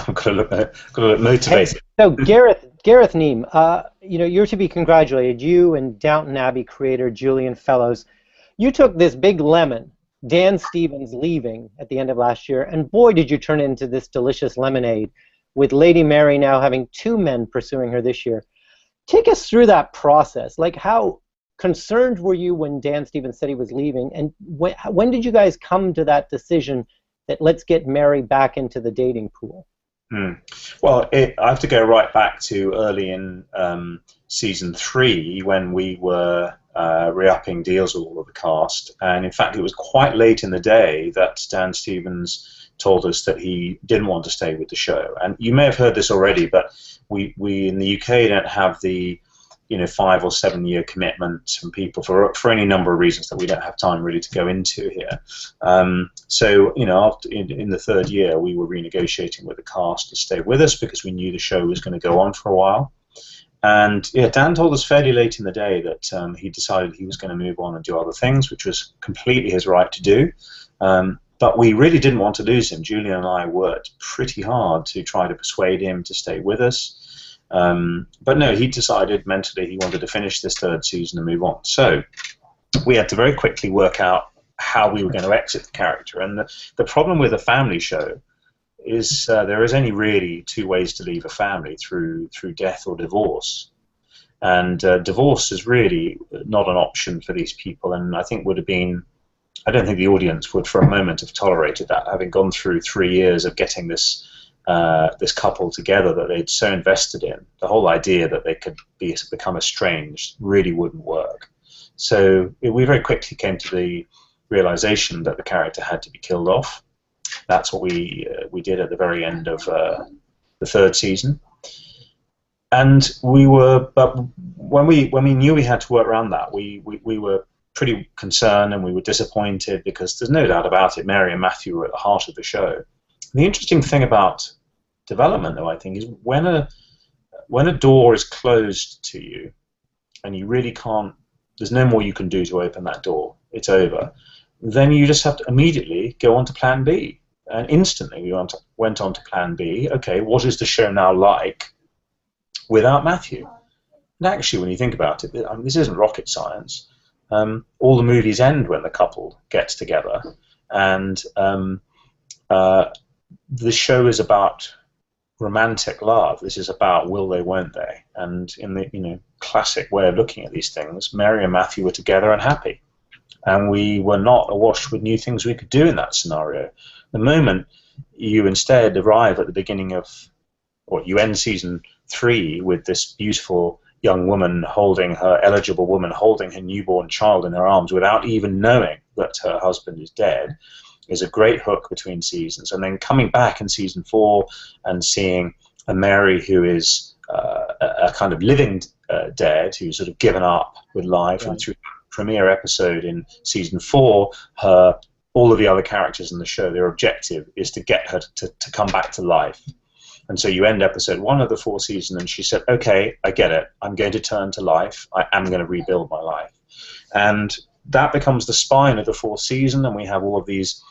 I've got to look motivated. So Gareth Neame, you're to be congratulated. You and Downton Abbey creator Julian Fellows, you took this big lemon, Dan Stevens leaving at the end of last year, and boy, did you turn into this delicious lemonade, with Lady Mary now having 2 men pursuing her this year. Take us through that process. Like, how concerned were you when Dan Stevens said he was leaving, and when did you guys come to that decision that let's get Mary back into the dating pool? Well, I have to go right back to early in season 3 when we were re-upping deals with all of the cast, and in fact it was quite late in the day that Dan Stevens told us that he didn't want to stay with the show. And you may have heard this already, but we in the UK don't have the 5 or 7 year commitment from people for any number of reasons that we don't have time really to go into here. So after in the 3rd year we were renegotiating with the cast to stay with us because we knew the show was going to go on for a while. And yeah, Dan told us fairly late in the day that he decided he was going to move on and do other things, which was completely his right to do. But we really didn't want to lose him. Julian and I worked pretty hard to try to persuade him to stay with us. But no, he decided mentally he wanted to finish this 3rd season and move on. So we had to very quickly work out how we were going to exit the character. And the problem with a family show is there is only really 2 ways to leave a family, through death or divorce. And divorce is really not an option for these people, and I think would have been, I don't think the audience would for a moment have tolerated that, having gone through 3 years of getting this couple together that they'd so invested in. The whole idea that they could become estranged really wouldn't work. So we very quickly came to the realization that the character had to be killed off. That's what we did at the very end of the 3rd season. And but when we knew we had to work around that, we were pretty concerned and we were disappointed, because there's no doubt about it, Mary and Matthew were at the heart of the show. The interesting thing about development, though, I think, is when a door is closed to you and you really can't, there's no more you can do to open that door, it's over, then you just have to immediately go on to plan B. And instantly we went on to plan B. Okay, what is the show now like without Matthew? And actually, when you think about it, I mean, this isn't rocket science. All the movies end when the couple gets together, and the show is about romantic love. This is about will they, won't they? And in the classic way of looking at these things, Mary and Matthew were together and happy, and we were not awash with new things we could do in that scenario. The moment you instead arrive at the beginning of, or you end season 3 with this beautiful young woman eligible woman holding her newborn child in her arms without even knowing that her husband is dead, is a great hook between seasons. And then coming back in season 4 and seeing a Mary who is a kind of living dead, who's sort of given up with life, right. And through the premiere episode in season 4, all of the other characters in the show, their objective is to get her to come back to life. And so you end episode 1 of the 4th season, and she said, okay, I get it. I'm going to turn to life. I am going to rebuild my life. And that becomes the spine of the 4th season, and we have all of these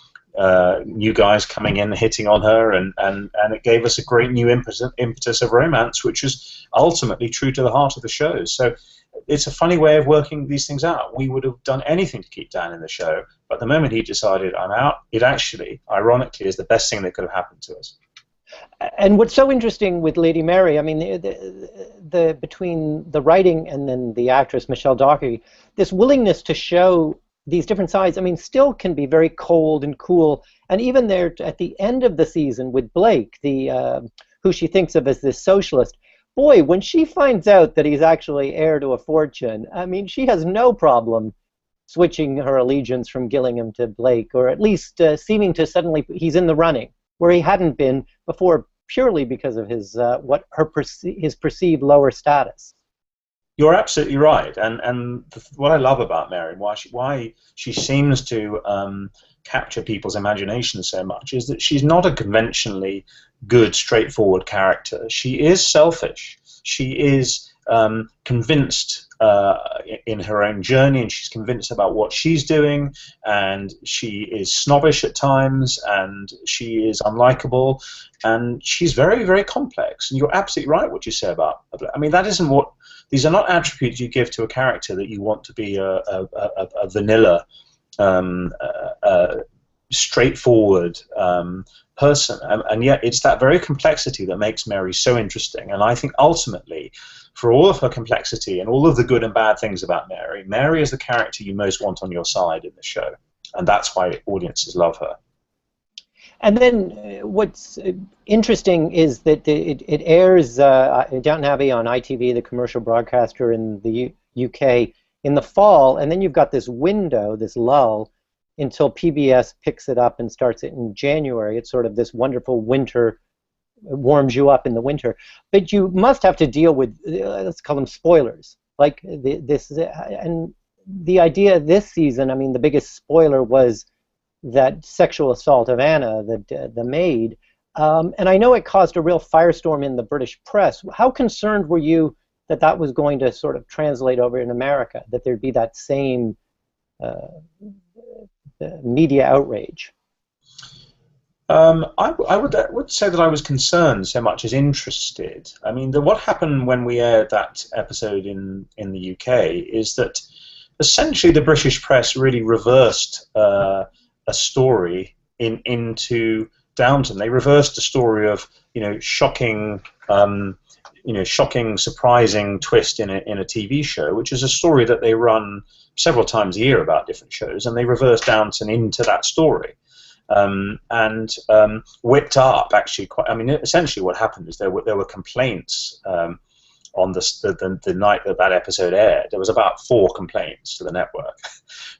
new guys coming in, hitting on her, and it gave us a great new impetus of romance, which is ultimately true to the heart of the show. So it's a funny way of working these things out. We would have done anything to keep Dan in the show, but the moment he decided, I'm out, it actually, ironically, is the best thing that could have happened to us. And what's so interesting with Lady Mary, I mean, between the writing and then the actress Michelle Dockery, this willingness to show these different sides, I mean, still can be very cold and cool. And even there at the end of the season with Blake, who she thinks of as this socialist, boy, when she finds out that he's actually heir to a fortune, I mean, she has no problem switching her allegiance from Gillingham to Blake, or at least seeming to suddenly, he's in the running, where he hadn't been before, purely because of his his perceived lower status. You're absolutely right, and what I love about Mary, why she seems to capture people's imagination so much, is that she's not a conventionally good, straightforward character. She is selfish. She is convinced in her own journey, and she's convinced about what she's doing, and she is snobbish at times, and she is unlikable, and she's very, very complex. And you're absolutely right what you say about. I mean, that isn't what these are not attributes you give to a character that you want to be a vanilla, straightforward person, and yet it's that very complexity that makes Mary so interesting. And I think ultimately, for all of her complexity and all of the good and bad things about Mary, Mary is the character you most want on your side in the show, and that's why audiences love her. And then what's interesting is that it airs Downton Abbey on ITV, the commercial broadcaster in the UK, in the fall, and then you've got this window, this lull, until PBS picks it up and starts it in January. It's sort of this wonderful winter, warms you up in the winter. But you must have to deal with, let's call them spoilers. Like this, and the idea this season, I mean, the biggest spoiler was that sexual assault of Anna, the maid. And I know it caused a real firestorm in the British press. How concerned were you that that was going to sort of translate over in America, that there'd be that same media outrage? I would say that I was concerned so much as interested. I mean, what happened when we aired that episode in the UK is that essentially the British press really reversed a story into Downton. They reversed a story of shocking, shocking, surprising twist in a TV show, which is a story that they run several times a year about different shows, and they reversed Downton into that story. And whipped up actually quite. I mean, essentially what happened is there were complaints on the night that episode aired. There was about 4 complaints to the network,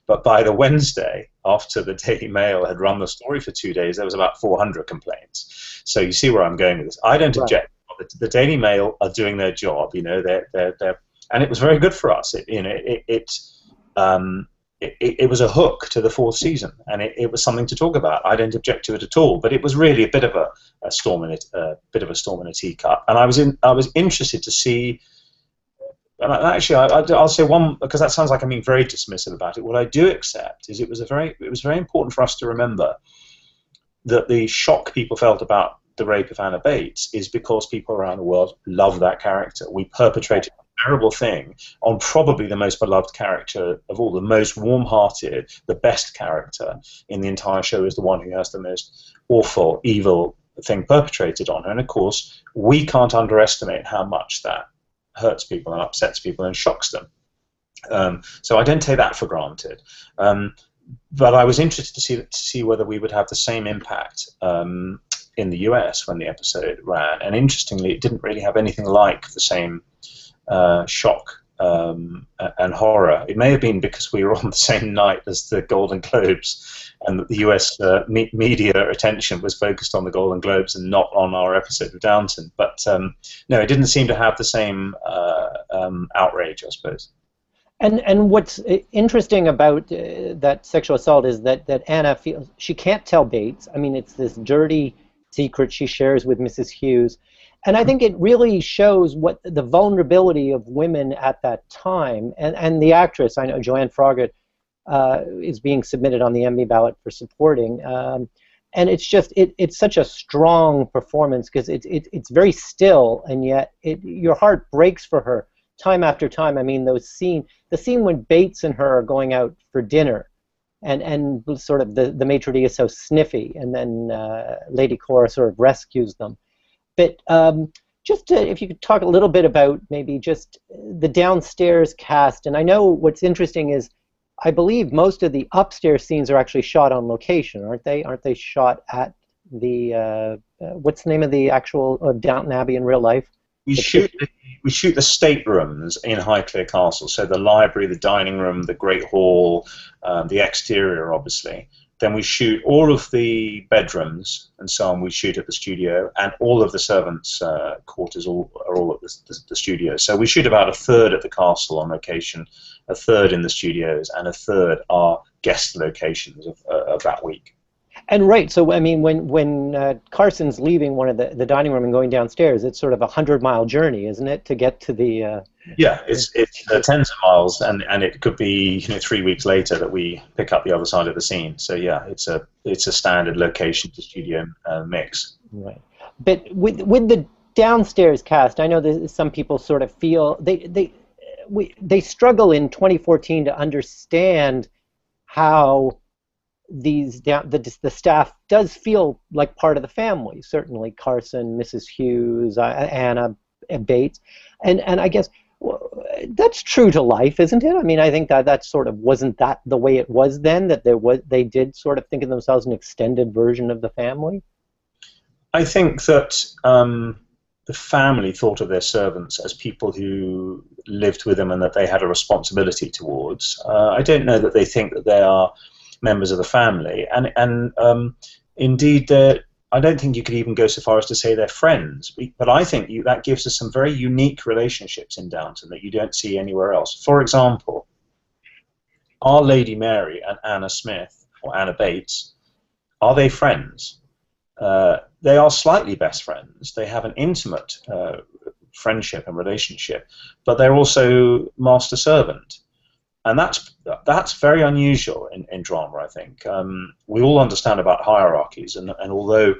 but by the Wednesday after the Daily Mail had run the story for 2 days, there was about 400 complaints. So you see where I'm going with this. I don't object. The Daily Mail are doing their job. They're and it was very good for us. It was a hook to the 4th season, and it was something to talk about. I don't object to it at all, but it was really a bit of a storm in a teacup. And I was interested to see. And actually, I'll say one, because that sounds like I'm being very dismissive about it. What I do accept is it was very important for us to remember that the shock people felt about the rape of Anna Bates is because people around the world love that character. We perpetrated terrible thing on probably the most beloved character of all, the most warm-hearted, the best character in the entire show is the one who has the most awful, evil thing perpetrated on her. And of course, we can't underestimate how much that hurts people and upsets people and shocks them. So I don't take that for granted. But I was interested to see whether we would have the same impact in the US when the episode ran. And interestingly, it didn't really have anything like the same shock and horror. It may have been because we were on the same night as the Golden Globes, and that the US media attention was focused on the Golden Globes and not on our episode of Downton. But no, it didn't seem to have the same outrage, I suppose. And what's interesting about that sexual assault is that Anna feels she can't tell Bates. I mean, it's this dirty secret she shares with Mrs. Hughes. And I think it really shows what the vulnerability of women at that time. And the actress, I know Joanne Froggatt, is being submitted on the Emmy ballot for supporting. And it's just, it's such a strong performance because it's very still, and yet your heart breaks for her time after time. I mean, the scene when Bates and her are going out for dinner, and sort of the maitre d' is so sniffy, and then Lady Cora sort of rescues them. But if you could talk a little bit about maybe just the downstairs cast. And I know what's interesting is I believe most of the upstairs scenes are actually shot on location, aren't they? Aren't they shot at the what's the name of the actual Downton Abbey in real life? We shoot the staterooms in Highclere Castle, so the library, the dining room, the Great Hall, the exterior, obviously. Then we shoot all of the bedrooms and so on. We shoot at the studio, and all of the servants' quarters are all at the studio. So we shoot about a third at the castle on location, a third in the studios, and a third are guest locations of that week. And right, so I mean, when Carson's leaving one of the dining room and going downstairs, it's sort of a 100-mile journey, isn't it, to get to the? Yeah, it's tens of miles, and it could be 3 weeks later that we pick up the other side of the scene. So yeah, it's a standard location to studio mix. Right, but with the downstairs cast, I know that some people sort of feel they struggle in 2014 to understand how the staff does feel like part of the family. Certainly Carson, Mrs. Hughes, Anna, Bates, and I guess that's true to life, isn't it? I mean, I think that sort of wasn't that the way it was then. That they did sort of think of themselves an extended version of the family. I think that the family thought of their servants as people who lived with them and that they had a responsibility towards. I don't know that they think that they are members of the family, and indeed, I don't think you could even go so far as to say they're friends. But I think that gives us some very unique relationships in Downton that you don't see anywhere else. For example, are Lady Mary and Anna Smith or Anna Bates, are they friends? They are slightly best friends. They have an intimate friendship and relationship, but they're also master-servant. And that's very unusual in drama, I think. We all understand about hierarchies, and although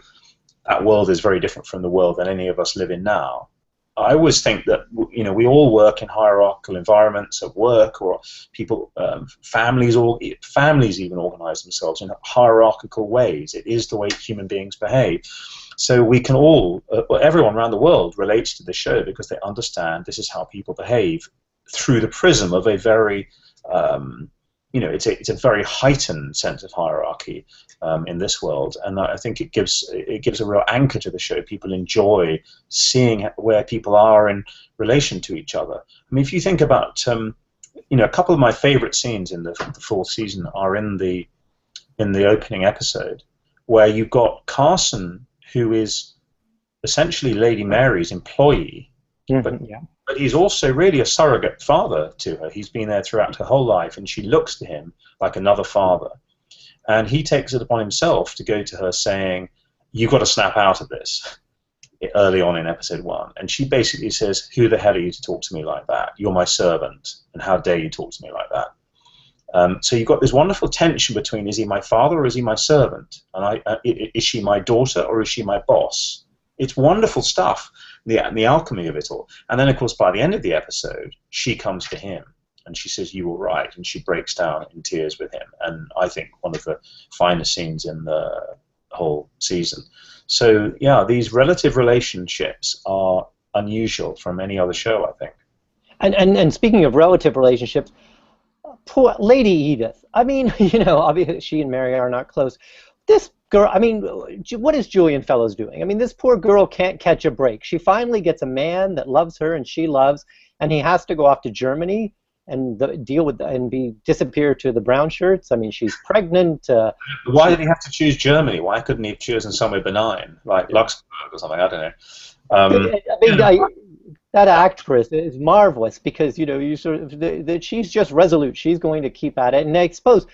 that world is very different from the world that any of us live in now, I always think that we all work in hierarchical environments at work, or people, families even organize themselves in hierarchical ways. It is the way human beings behave. So we can all, everyone around the world relates to the show because they understand this is how people behave through the prism of a very it's a very heightened sense of hierarchy in this world, and I think it gives a real anchor to the show. People enjoy seeing where people are in relation to each other. I mean, if you think about a couple of my favorite scenes in the fourth season are in the opening episode, where you've got Carson, who is essentially Lady Mary's employee, but he's also really a surrogate father to her. He's been there throughout her whole life, and she looks to him like another father. And he takes it upon himself to go to her saying, "You've got to snap out of this," early on in episode 1. And she basically says, "Who the hell are you to talk to me like that? You're my servant, and how dare you talk to me like that?" So you've got this wonderful tension between, is he my father or is he my servant? And is she my daughter or is she my boss? It's wonderful stuff, the alchemy of it all. And then, of course, by the end of the episode, she comes to him and she says, "You were right," and she breaks down in tears with him. And I think one of the finest scenes in the whole season. So, yeah, these relative relationships are unusual from any other show, I think. And speaking of relative relationships, poor Lady Edith. I mean, obviously she and Mary are not close. This girl, I mean, what is Julian Fellows doing? I mean, this poor girl can't catch a break. She finally gets a man that loves her and she loves, and he has to go off to Germany and deal with and disappear to the brown shirts. I mean, she's pregnant. Why did he have to choose Germany? Why couldn't he have chosen somewhere benign, like Luxembourg or something? I don't know. That actress is marvelous because you sort of that she's just resolute. She's going to keep at it, and I suppose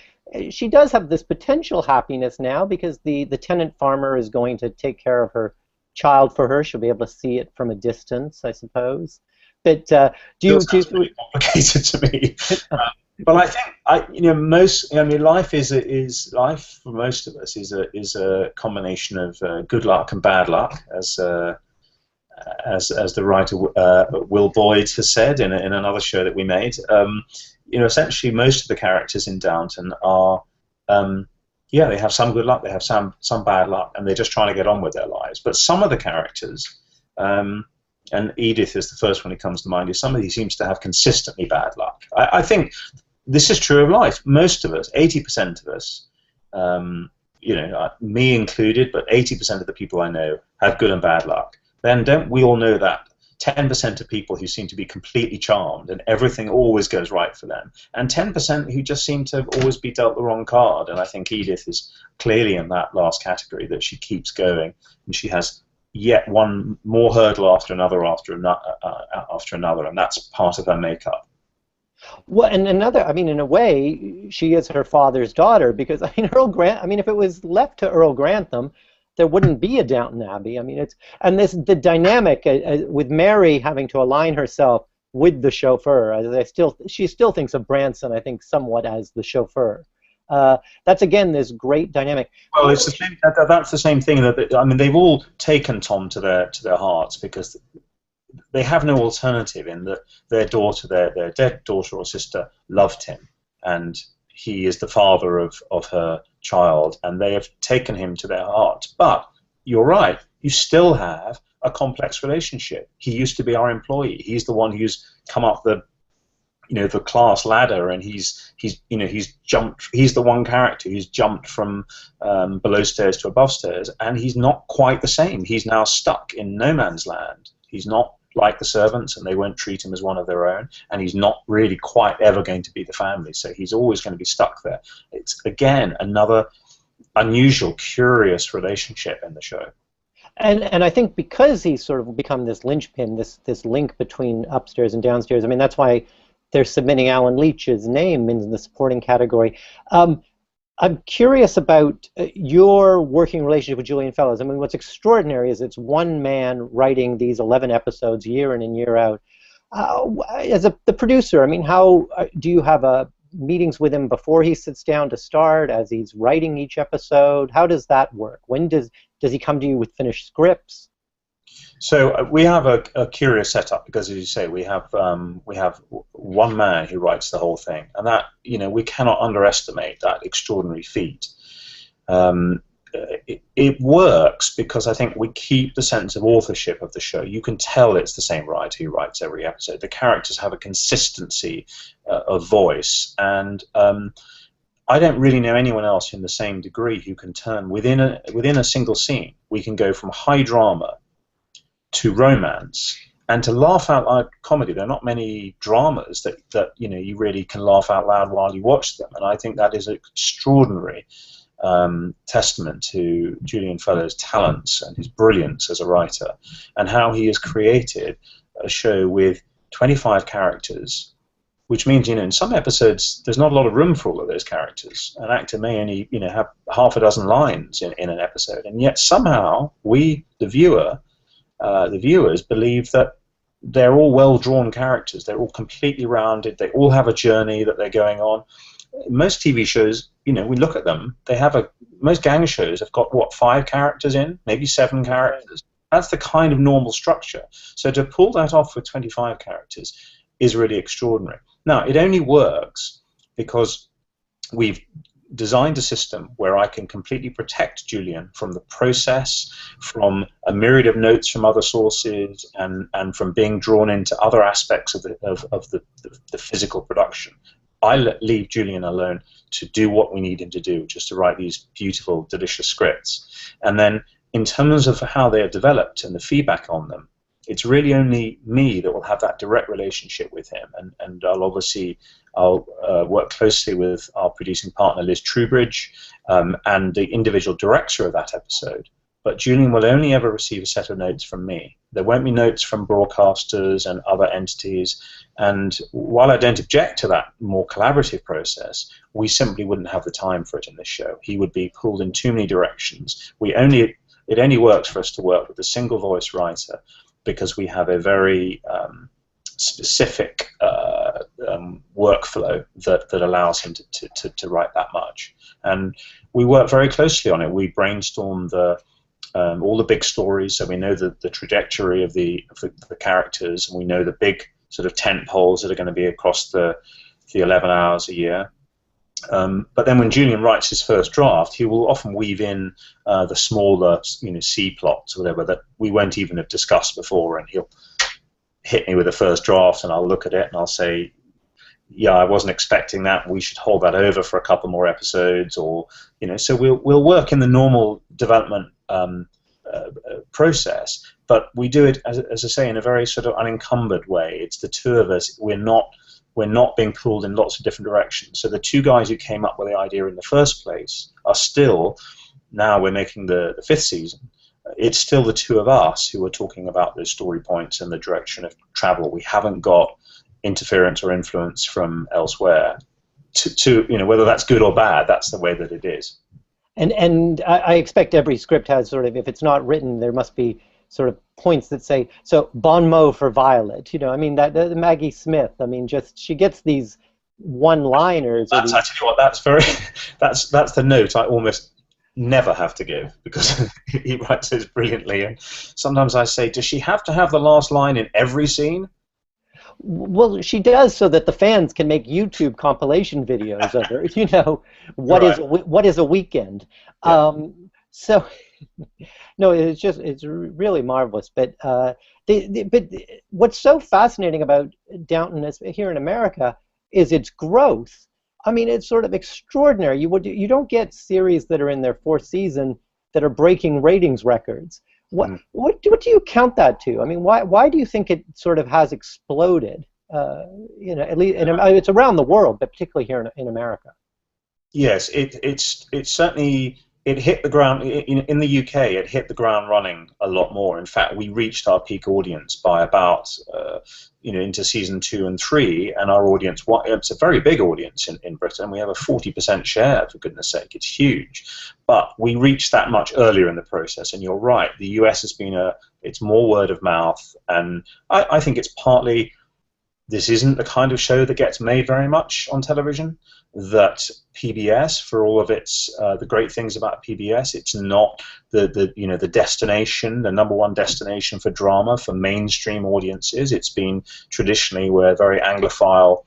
she does have this potential happiness now because the tenant farmer is going to take care of her child for her. She'll be able to see it from a distance, I suppose. But do you really complicated to me? But I think life is life for most of us is a combination of good luck and bad luck, as the writer Will Boyd has said in another show that we made. Essentially most of the characters in Downton are, they have some good luck, they have some bad luck, and they're just trying to get on with their lives. But some of the characters, and Edith is the first one who comes to mind, is somebody who seems to have consistently bad luck. I think this is true of life. Most of us, 80% of us, me included, but 80% of the people I know have good and bad luck. Then don't we all know that 10% of people who seem to be completely charmed and everything always goes right for them, and 10% who just seem to always be dealt the wrong card? And I think Edith is clearly in that last category, that she keeps going and she has yet one more hurdle after another, and that's part of her makeup. Well, and another, I mean, in a way, she is her father's daughter because I mean, Earl Grant. I mean, if it was left to Earl Grantham, there wouldn't be a Downton Abbey. I mean, it's and this the dynamic with Mary having to align herself with the chauffeur. She still thinks of Branson, I think, somewhat as the chauffeur. That's again this great dynamic. Well, it's the same. That's the same thing. That I mean, they've all taken Tom to their hearts because they have no alternative in that their daughter, their dead daughter or sister, loved him, and he is the father of her child, and they have taken him to their heart. But you're right, you still have a complex relationship. He used to be our employee. He's the one who's come up the the class ladder, and he's jumped. He's the one character who's jumped from below stairs to above stairs, and he's not quite the same. He's now stuck in no man's land. He's not like the servants, and they won't treat him as one of their own, and he's not really quite ever going to be the family, so he's always going to be stuck there. It's, again, another unusual, curious relationship in the show. And I think because he's sort of become this linchpin, this link between upstairs and downstairs, I mean, that's why they're submitting Alan Leach's name in the supporting category. I'm curious about your working relationship with Julian Fellowes. I mean, what's extraordinary is it's one man writing these 11 episodes year in and year out. As the producer, I mean, how do you have meetings with him before he sits down to start, as he's writing each episode? How does that work? When does he come to you with finished scripts? So we have a curious setup because, as you say, we have one man who writes the whole thing, and that we cannot underestimate that extraordinary feat. It works because I think we keep the sense of authorship of the show. You can tell it's the same writer who writes every episode. The characters have a consistency of voice, and I don't really know anyone else in the same degree who can turn within a single scene. We can go from high drama to romance and to laugh out loud comedy. There are not many dramas that you really can laugh out loud while you watch them, and I think that is an extraordinary testament to Julian Fellowes' talents and his brilliance as a writer, and how he has created a show with 25 characters, which means in some episodes there's not a lot of room for all of those characters. An actor may only have half a dozen lines in an episode, and yet somehow we, the viewers, believe that they're all well-drawn characters. They're all completely rounded. They all have a journey that they're going on. Most TV shows, we look at them. Most gang shows have got 5 characters in, maybe 7 characters. That's the kind of normal structure. So to pull that off with 25 characters is really extraordinary. Now, it only works because we've designed a system where I can completely protect Julian from the process, from a myriad of notes from other sources, and from being drawn into other aspects of the physical production. I leave Julian alone to do what we need him to do, just to write these beautiful, delicious scripts. And then in terms of how they are developed and the feedback on them, it's really only me that will have that direct relationship with him, and I'll work closely with our producing partner Liz Trubridge and the individual director of that episode. But Julian will only ever receive a set of notes from me. There won't be notes from broadcasters and other entities, and while I don't object to that more collaborative process, we simply wouldn't have the time for it in this show. He would be pulled in too many directions. It only works for us to work with a single voice writer, because we have a very specific workflow that allows him to write that much. And we work very closely on it. We brainstorm all the big stories, so we know the trajectory of the characters, and we know the big sort of tent poles that are going to be across the 11 hours a year. But then when Julian writes his first draft, he will often weave in the smaller, C plots or whatever that we won't even have discussed before, and he'll hit me with the first draft, and I'll look at it and I'll say, yeah, I wasn't expecting that. We should hold that over for a couple more episodes, or So we'll work in the normal development process, but we do it, as I say, in a very sort of unencumbered way. It's the two of us. We're not being pulled in lots of different directions. So the 2 guys who came up with the idea in the first place are still, now we're making the 5th season, it's still the 2 of us who are talking about those story points and the direction of travel. We haven't got interference or influence from elsewhere. To whether that's good or bad, that's the way that it is. And I expect every script has sort of, if it's not written, there must be sort of points that say, so bon mot for Violet. I mean, that Maggie Smith. I mean, just she gets these one-liners. I tell you what, that's the note I almost never have to give, because he writes it brilliantly. And sometimes I say, does she have to have the last line in every scene? Well, she does, so that the fans can make YouTube compilation videos of her. What is a weekend? Yeah. So, no, it's really marvelous. But but what's so fascinating about Downton here in America is its growth. I mean, it's sort of extraordinary. You don't get series that are in their fourth season that are breaking ratings records. What do you count that to? I mean, why do you think it sort of has exploded? At least it's around the world, but particularly here in America. Yes, it's certainly, it hit the ground in the UK. It hit the ground running a lot more. In fact, we reached our peak audience by about into season 2 and 3, and our audience, it's a very big audience in Britain. We have a 40% share, for goodness sake. It's huge. But we reached that much earlier in the process, and you're right, the US has been it's more word of mouth, and I think it's partly, this isn't the kind of show that gets made very much on television, that PBS, for all of its the great things about PBS, it's not the destination, the #1 destination for drama for mainstream audiences. It's been traditionally where very Anglophile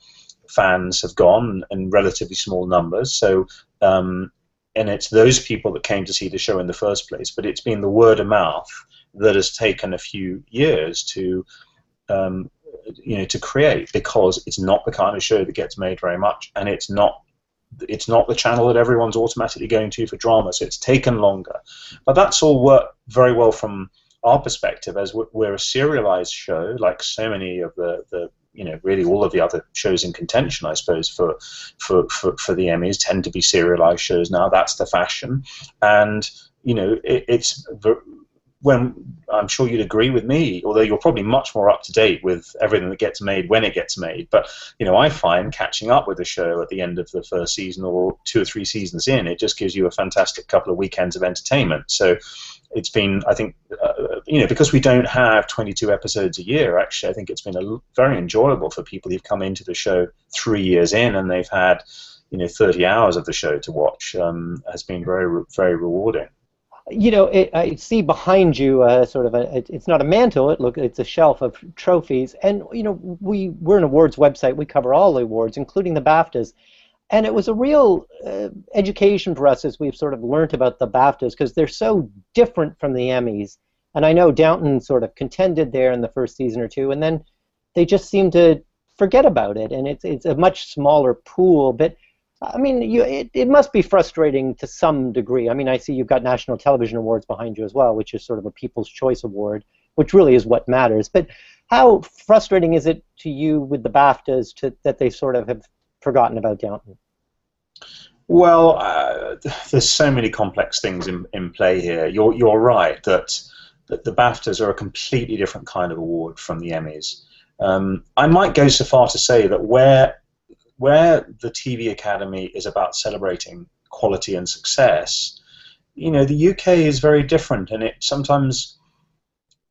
fans have gone in relatively small numbers. So and it's those people that came to see the show in the first place. But it's been the word of mouth that has taken a few years to create, because it's not the kind of show that gets made very much, and it's not the channel that everyone's automatically going to for drama, so it's taken longer. But that's all worked very well from our perspective, as we're a serialized show, like so many of the really all of the other shows in contention, I suppose, for the Emmys tend to be serialized shows now. That's the fashion, and it's when, I'm sure you'd agree with me, although you're probably much more up to date with everything that gets made when it gets made. But I find catching up with the show at the end of the first season or 2 or 3 seasons in, it just gives you a fantastic couple of weekends of entertainment. So it's been, I think, because we don't have 22 episodes a year, actually, I think it's been very enjoyable for people who've come into the show 3 years in and they've had 30 hours of the show to watch. Has been very, very rewarding. I see behind you it's not a mantle, it's a shelf of trophies, and we're an awards website. We cover all the awards, including the BAFTAs, and it was a real education for us as we've sort of learnt about the BAFTAs, because they're so different from the Emmys. And I know Downton sort of contended there in the first season or 2, and then they just seem to forget about it, and it's a much smaller pool. But I mean, it must be frustrating to some degree. I mean, I see you've got National Television Awards behind you as well, which is sort of a People's Choice Award, which really is what matters. But how frustrating is it to you with the BAFTAs that they sort of have forgotten about Downton? Well, there's so many complex things in play here. You're right that the BAFTAs are a completely different kind of award from the Emmys. I might go so far to say that where the TV Academy is about celebrating quality and success, the UK is very different, and sometimes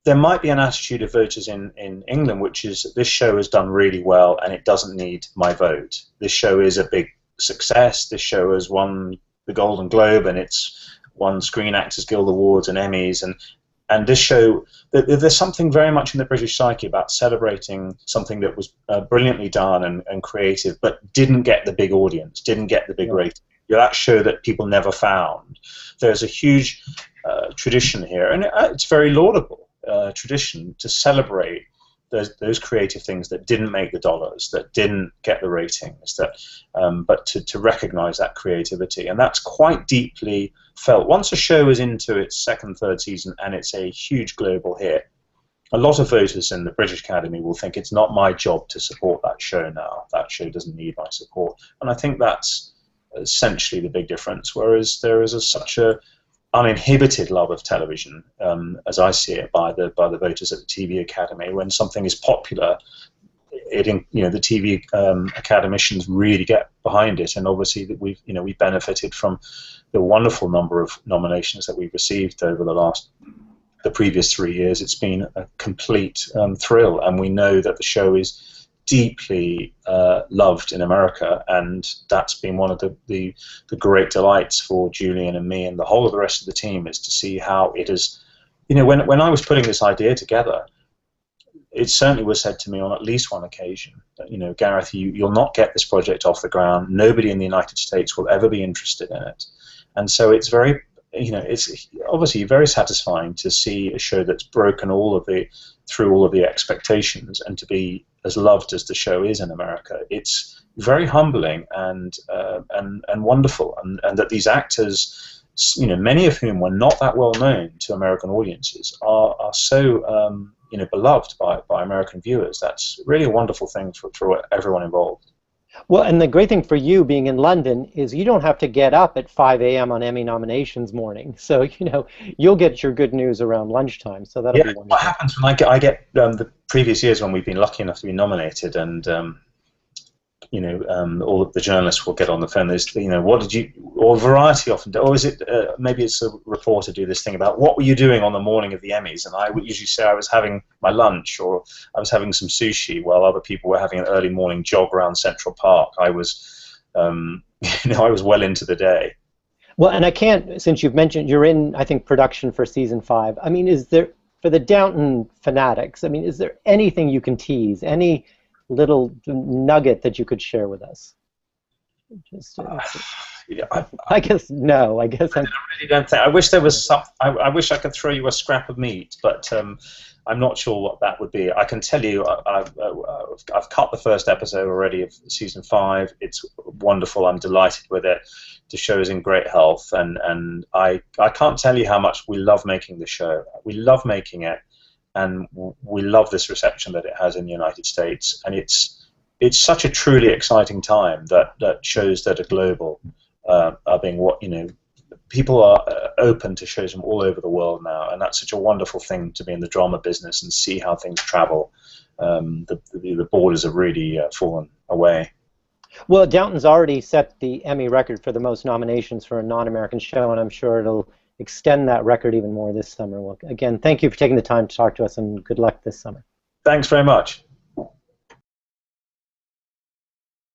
there might be an attitude of voters in England, which is, this show has done really well and it doesn't need my vote. This show is a big success. This show has won the Golden Globe and it's won Screen Actors Guild Awards and Emmys, and this show, there's something very much in the British psyche about celebrating something that was brilliantly done and creative, but didn't get the big audience, didn't get the big rating. That show that people never found. There's a huge tradition here, and it's very laudable tradition to celebrate those creative things that didn't make the dollars, that didn't get the ratings, but to recognize that creativity. And that's quite deeply felt. Once a show is into its 2nd, 3rd season and it's a huge global hit, a lot of voters in the British Academy will think, it's not my job to support that show now. That show doesn't need my support. And I think that's essentially the big difference, whereas there is such a uninhibited love of television, as I see it, by the voters at the TV Academy. When something is popular, the TV academicians really get behind it, and obviously that we've benefited from the wonderful number of nominations that we've received over the previous 3 years. It's been a complete thrill, and we know that the show is deeply loved in America, and that's been one of the great delights for Julian and me and the whole of the rest of the team, is to see how it has, when I was putting this idea together, it certainly was said to me on at least one occasion that, Gareth, you'll not get this project off the ground. Nobody in the United States will ever be interested in it. And so it's very, it's obviously very satisfying to see a show that's broken through all of the expectations, and to be as loved as the show is in America. It's very humbling and wonderful, and that these actors, many of whom were not that well known to American audiences, are so beloved by American viewers. That's really a wonderful thing for everyone involved. Well, and the great thing for you being in London is you don't have to get up at 5 a.m. on Emmy nominations morning. So, you'll get your good neof around lunchtime. So that'll be wonderful. What happens when I get the previous years when we've been lucky enough to be nominated, and all of the journalists will get on the phone. There's, what did you, or Variety often do, or is it, maybe it's a reporter do this thing about what were you doing on the morning of the Emmys, and I would usually say I was having my lunch, or I was having some sushi, while other people were having an early morning jog around Central Park. I was, I was well into the day. Well, and I can't, since you've mentioned you're in, I think, production for season 5, I mean, is there, for the Downton fanatics, I mean, is there anything you can tease, any little nugget that you could share with us? Just, I guess no. I guess I really don't think. I wish there was some. I wish I could throw you a scrap of meat, but I'm not sure what that would be. I can tell you, I've cut the first episode already of season 5. It's wonderful. I'm delighted with it. The show is in great health, and I can't tell you how much we love making the show. We love making it, and we love this reception that it has in the United States, and it's such a truly exciting time that shows that are global are being people are open to shows from all over the world now, and that's such a wonderful thing to be in the drama business and see how things travel. The borders have really fallen away. Well, Downton's already set the Emmy record for the most nominations for a non-American show, and I'm sure it'll extend that record even more this summer. Well, again, thank you for taking the time to talk to us, and good luck this summer. Thanks very much.